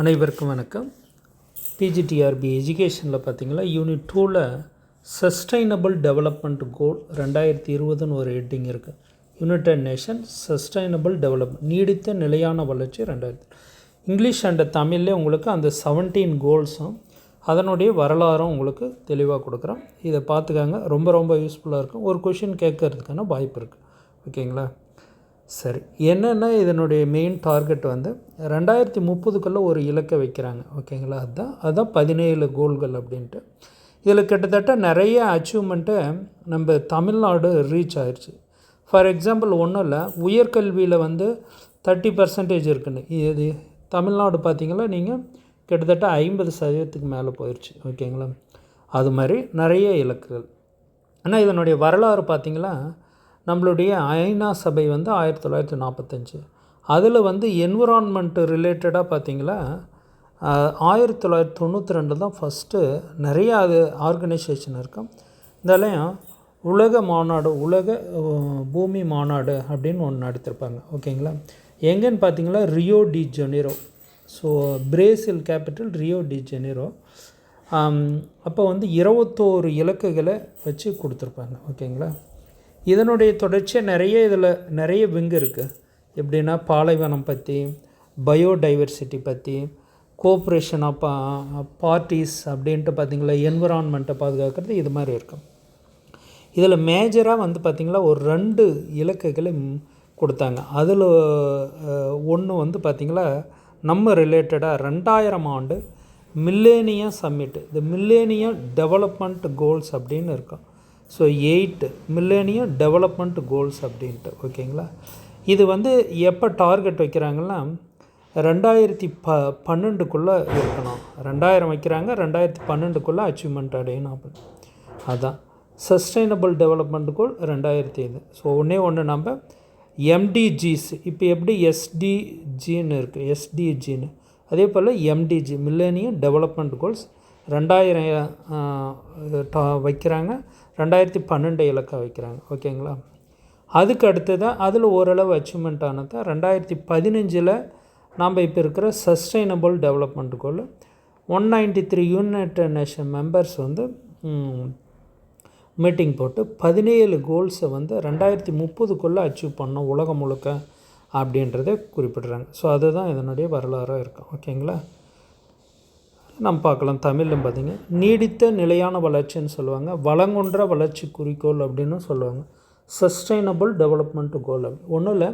அனைவருக்கும் வணக்கம். பிஜிடிஆர்பி எஜுகேஷனில் பார்த்தீங்களா, யூனிட் 2ல் சஸ்டைனபிள் டெவலப்மெண்ட் கோல் 2020ன்னு ஒரு ஹெட்டிங் இருக்குது. யுனைடெட் நேஷன் சஸ்டைனபிள் டெவலப்மெண்ட், நீடித்த நிலையான வளர்ச்சி 2000. இங்கிலீஷ் அண்ட் தமிழ்லேயே உங்களுக்கு அந்த 17 கோல்ஸும் அதனுடைய வரலாறும் உங்களுக்கு தெளிவாக கொடுக்குறோம். இதை பார்த்துக்காங்க, ரொம்ப யூஸ்ஃபுல்லாக இருக்கும். ஒரு கொஷின் கேட்கறதுக்கான வாய்ப்பு இருக்குது. ஓகேங்களா? சரி, என்னென்னா இதனுடைய மெயின் டார்கெட் 2030க்குள்ளே ஒரு இலக்கை வைக்கிறாங்க. ஓகேங்களா? அதுதான் 17 கோல்கள் அப்படின்ட்டு. இதில் கிட்டத்தட்ட நிறைய அச்சீவ்மெண்ட்டை நம்ம தமிழ்நாடு ரீச் ஆயிடுச்சு. ஃபார் எக்ஸாம்பிள் ஒன்றும் இல்லை, உயர்கல்வியில் 30% இருக்குன்னு. இது தமிழ்நாடு பார்த்திங்களா, நீங்கள் கிட்டத்தட்ட 50% மேலே போயிடுச்சு. ஓகேங்களா? அது மாதிரி நிறைய இலக்குகள். ஆனால் இதனுடைய வரலாறு பார்த்திங்களா, நம்மளுடைய ஐநா சபை 1945, அதில் என்விரான்மெண்ட் ரிலேட்டடாக பார்த்திங்களா 1992 தான் ஃபஸ்ட்டு நிறைய அது ஆர்கனைசேஷன் இருக்கும். இதாலையும் உலக மாநாடு, உலக பூமி மாநாடு அப்படின்னு ஒன்று நடத்திருப்பாங்க. ஓகேங்களா? எங்கேன்னு பார்த்திங்களா, Rio de Janeiro. So Brazil capital Rio de Janeiro. அப்போ 21 இலக்குகளை வச்சு கொடுத்துருப்பாங்க. ஓகேங்களா? இதனுடைய தொடர்ச்சியாக நிறைய விங்கு இருக்குது. எப்படின்னா பாலைவனம் பற்றி, பயோடைவர்சிட்டி பற்றி, கோஆப்ரேஷன் ஆஃப் பார்ட்டிஸ் அப்படின்ட்டு பார்த்திங்களா, என்விரான்மெண்ட்டை பாதுகாக்கிறது, இது மாதிரி இருக்கும். இதில் மேஜராக பார்த்திங்களா ஒரு 2 இலக்குகளை கொடுத்தாங்க. அதில் ஒன்று பார்த்திங்களா நம்ம ரிலேட்டடாக 2000 ஆண்டு மில்லேனியம் சம்மிட், இந்த மில்லேனியம் டெவலப்மெண்ட் கோல்ஸ் அப்படின்னு இருக்கும். ஸோ 8 மில்லேனியம் டெவலப்மெண்ட் கோல்ஸ் அப்படின்ட்டு. ஓகேங்களா? இது எப்போ டார்கெட் வைக்கிறாங்கன்னா 2012க்குள்ளே இருக்கணும். 2000 வைக்கிறாங்க, 2012க்குள்ளே அச்சீவ்மெண்ட் அடையணும் அப்படின்னு. அதுதான் சஸ்டைனபிள் டெவலப்மெண்ட் கோல் 2005. ஸோ ஒன்று நம்ம எம்டிஜிஸ், இப்போ எப்படி எஸ்டிஜின்னு இருக்குது, எஸ்டிஜின்னு, அதே போல் எம்டிஜி மில்லேனியம் டெவலப்மெண்ட் கோல்ஸ் 2000 வைக்கிறாங்க, 2012 இலக்கை வைக்கிறாங்க. ஓகேங்களா? அதுக்கு அடுத்து தான் அதில் ஓரளவு அச்சீவ்மெண்ட் ஆனது 2015 நாம் இப்போ இருக்கிற சஸ்டைனபிள் டெவலப்மெண்ட் கோல் 193 யுனைடெட் நேஷன் மெம்பர்ஸ் மீட்டிங் போட்டு 17 கோல்ஸை 2030க்குள்ளே அச்சீவ் பண்ணோம் உலகம் முழுக்க அப்படின்றத குறிப்பிடுறாங்க. ஸோ அதுதான் இதனுடைய வரலாறாக இருக்கும். ஓகேங்களா? நம்ம பார்க்கலாம். தமிழில் பார்த்திங்க, நீடித்த நிலையான வளர்ச்சின்னு சொல்லுவாங்க, வளங்குன்ற வளர்ச்சி குறிக்கோள் அப்படின்னு சொல்லுவாங்க. சஸ்டைனபிள் டெவலப்மெண்ட் கோல் ஒன்றும் இல்லை,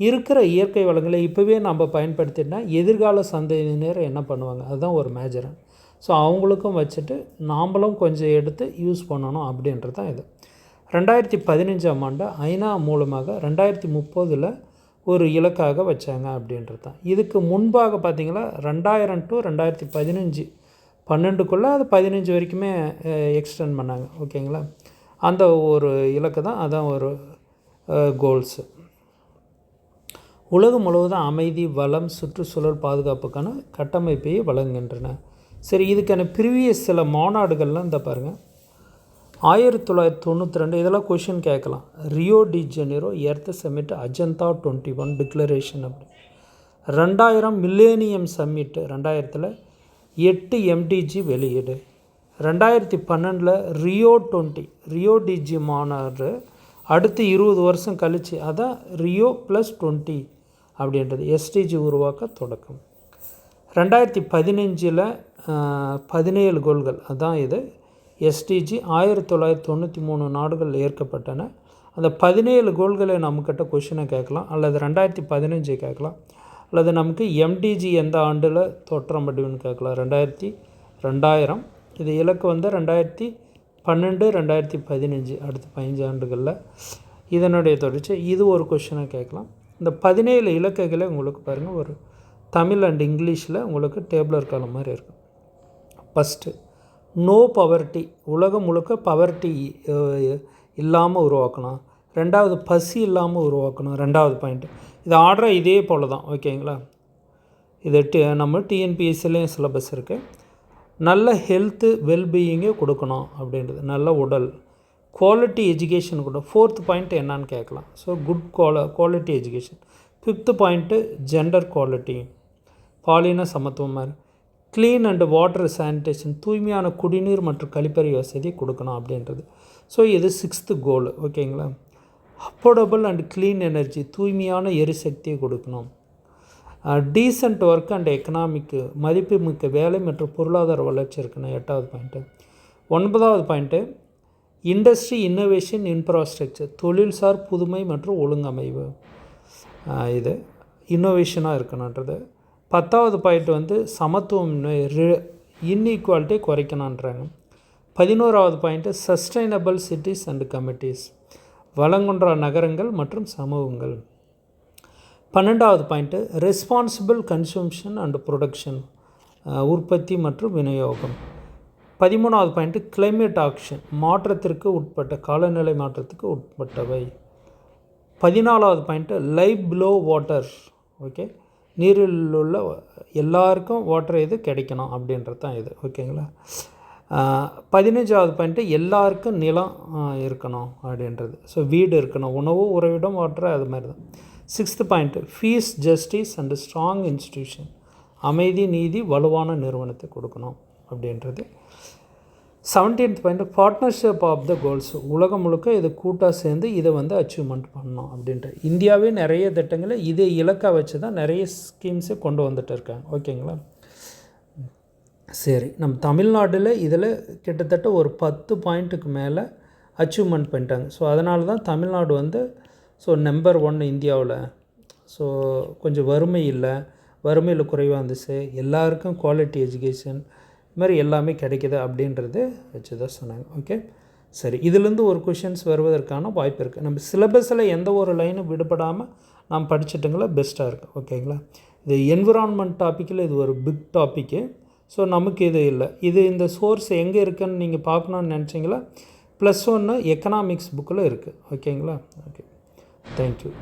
இருக்கிற இயற்கை வளங்களை இப்போவே நம்ம பயன்படுத்தினா எதிர்கால சந்ததியினர் என்ன பண்ணுவாங்க, அதுதான் ஒரு மேஜரு. ஸோ அவங்களுக்கும் வச்சுட்டு நாம்ளும் கொஞ்சம் எடுத்து யூஸ் பண்ணணும் அப்படின்றது தான் இது. 2015ஆம் ஆண்டு ஐநா மூலமாக 2030 ஒரு இலக்காக வச்சாங்க அப்படின்றது தான். இதுக்கு முன்பாக பார்த்திங்களா 2000 to 2015, 12க்குள்ளே அது 15 வரைக்குமே எக்ஸ்டெண்ட் பண்ணாங்க. ஓகேங்களா? அந்த ஒரு இலக்கு தான், அதான் ஒரு கோல்ஸு. உலகம் முழுவதும் அமைதி, வளம், சுற்றுச்சூழல் பாதுகாப்புக்கான கட்டமைப்பையே வழங்குகின்றன. சரி, இதுக்கான ப்ரீவியஸ் சில மாநாடுகள்லாம் இந்த பாருங்கள். 1992 இதெல்லாம் கொஷின் கேட்கலாம். Rio de Janeiro Earth Summit agenda 21 declaration அப்படி. 2000 மில்லேனியம் சம்மிட் 2000 8 எம்டிஜி வெளியீடு. 2012 ரியோ டிஜி மாநாடு. அடுத்து 20 வருஷம் கழித்து அதான் ரியோ +20 அப்படின்றது எஸ்டிஜி உருவாக்க தொடக்கம். 2015 17 கோல்கள், அதுதான் இது எஸ்டிஜி. 1993 நாடுகள் ஏற்கப்பட்டன. அந்த 17 கோல்களை நம்மக்கிட்ட கொஷினை கேட்கலாம், அல்லது 2015 கேட்கலாம், அல்லது நமக்கு எம்டிஜி எந்த ஆண்டில் தோற்றம் முடிவுன்னு கேட்கலாம். 2000 இது இலக்கு 2012 2015, அடுத்து 15 ஆண்டுகளில் இதனுடைய தொடர்ச்சி. இது ஒரு கொஷினை கேட்கலாம். இந்த 17 இலக்குகளை உங்களுக்கு பாருங்கள், ஒரு தமிழ் அண்ட் இங்கிலீஷில் உங்களுக்கு டேபிளர் காலம் மாதிரி இருக்கும். ஃபஸ்ட்டு நோ பவர்ட்டி, உலகம் முழுக்க பவர்ட்டி இல்லாமல் உருவாக்கணும். 2வது பசி இல்லாமல் உருவாக்கணும். 2வது பாயிண்ட்டு. இது ஆர்டராக இதே போல் தான். ஓகேங்களா? இது நம்ம டிஎன்பிஎஸ்சிலையும் சிலபஸ் இருக்குது. நல்ல ஹெல்த்து வெல்பீயிங்கே கொடுக்கணும் அப்படின்றது, நல்ல உடல், குவாலிட்டி எஜுகேஷன் கூட. 4th பாயிண்ட் என்னான்னு கேட்கலாம். So good quality education. 5th point gender quality. பாலின சமத்துவமாக க்ளீன் அண்டு வாட்டர் சானிடேஷன், தூய்மையான குடிநீர் மற்றும் கழிப்பறை வசதி கொடுக்கணும் அப்படின்றது. ஸோ இது 6th கோல். ஓகேங்களா. அஃபோர்டபுள் அண்ட் க்ளீன் எனர்ஜி, தூய்மையான எரிசக்தியை கொடுக்கணும். டீசன்ட் ஒர்க் அண்ட் எக்கனாமிக்கு, மதிப்புமிக்க வேலை மற்றும் பொருளாதார வளர்ச்சி இருக்கணும். 8வது பாயிண்ட்டு. 9வது பாயிண்ட்டு இண்டஸ்ட்ரி இன்னோவேஷன் இன்ஃப்ராஸ்ட்ரக்சர், தொழில்சார் புதுமை மற்றும் ஒழுங்கமைவு, இது இன்னோவேஷனாக இருக்கணுன்றது. 10வது பாயிண்ட் வந்து சமத்துவம், இன்இக்வாலிட்டி குறைக்கணுன்றாங்க. 11வது point sustainable cities and committees, வளங்குன்றா நகரங்கள் மற்றும் சமூகங்கள். 12வது point responsible consumption and production, உற்பத்தி மற்றும் விநியோகம். 13வது பாயிண்ட்டு கிளைமேட் ஆக்ஷன், மாற்றத்திற்கு உட்பட்ட, காலநிலை மாற்றத்துக்கு உட்பட்டவை. 14வது point life below water, okay, நீரில் உள்ள எல்லாருக்கும் வாட்டர் இது கிடைக்கணும் அப்படின்றது தான் இது. ஓகேங்களா. 15வது பாயிண்ட்டு எல்லாருக்கும் நிலம் இருக்கணும் அப்படின்றது. ஸோ வீடு இருக்கணும், உணவு, உறைவிடம், வாட்டர், அது மாதிரி தான். 6th point peace, justice and strong institution, அமைதி, நீதி, வலுவான நிறுவனத்தை கொடுக்கணும் அப்படின்றது. 17th point partnership of the goals, உலகம் முழுக்க இது கூட்டாக சேர்ந்து இதை வந்து அச்சீவ்மெண்ட் பண்ணணும் அப்படின்ட்டு. இந்தியாவே நிறைய திட்டங்களை இதே இலக்காக வச்சு தான் நிறைய ஸ்கீம்ஸை கொண்டு வந்துட்டு இருக்காங்க. ஓகேங்களா. சரி, நம்ம தமிழ்நாட்டில் இதில் கிட்டத்தட்ட ஒரு 10 பாயிண்ட்டுக்கு மேலே அச்சீவ்மெண்ட் பண்ணிட்டாங்க. ஸோ அதனால தான் தமிழ்நாடு வந்து நம்பர் 1 இந்தியாவில். ஸோ கொஞ்சம் வறுமை இல்லை, வறுமையில் குறைவாக இருந்துச்சு, எல்லாருக்கும் குவாலிட்டி எஜுகேஷன், இது மாதிரி எல்லாமே கிடைக்கிது அப்படின்றது வச்சு தான் சொன்னாங்க. ஓகே, சரி, இதுலேருந்து ஒரு கொஷின்ஸ் வருவதற்கான வாய்ப்பு இருக்குது. நம்ம சிலபஸில் எந்த ஒரு லைனும் விடுபடாமல் நாம் படிச்சிட்டுங்களா பெஸ்ட்டாக இருக்குது. ஓகேங்களா. இது என்விரான்மெண்ட் டாப்பிக்கில் இது ஒரு பிக் டாப்பிக்கு. ஸோ நமக்கு இது இல்லை. இது இந்த சோர்ஸ் எங்கே இருக்குதுன்னு நீங்கள் பார்க்கணுன்னு நினச்சிங்களா, +1 எக்கனாமிக்ஸ் புக்கில் இருக்குது. ஓகேங்களா. Okay, thank you.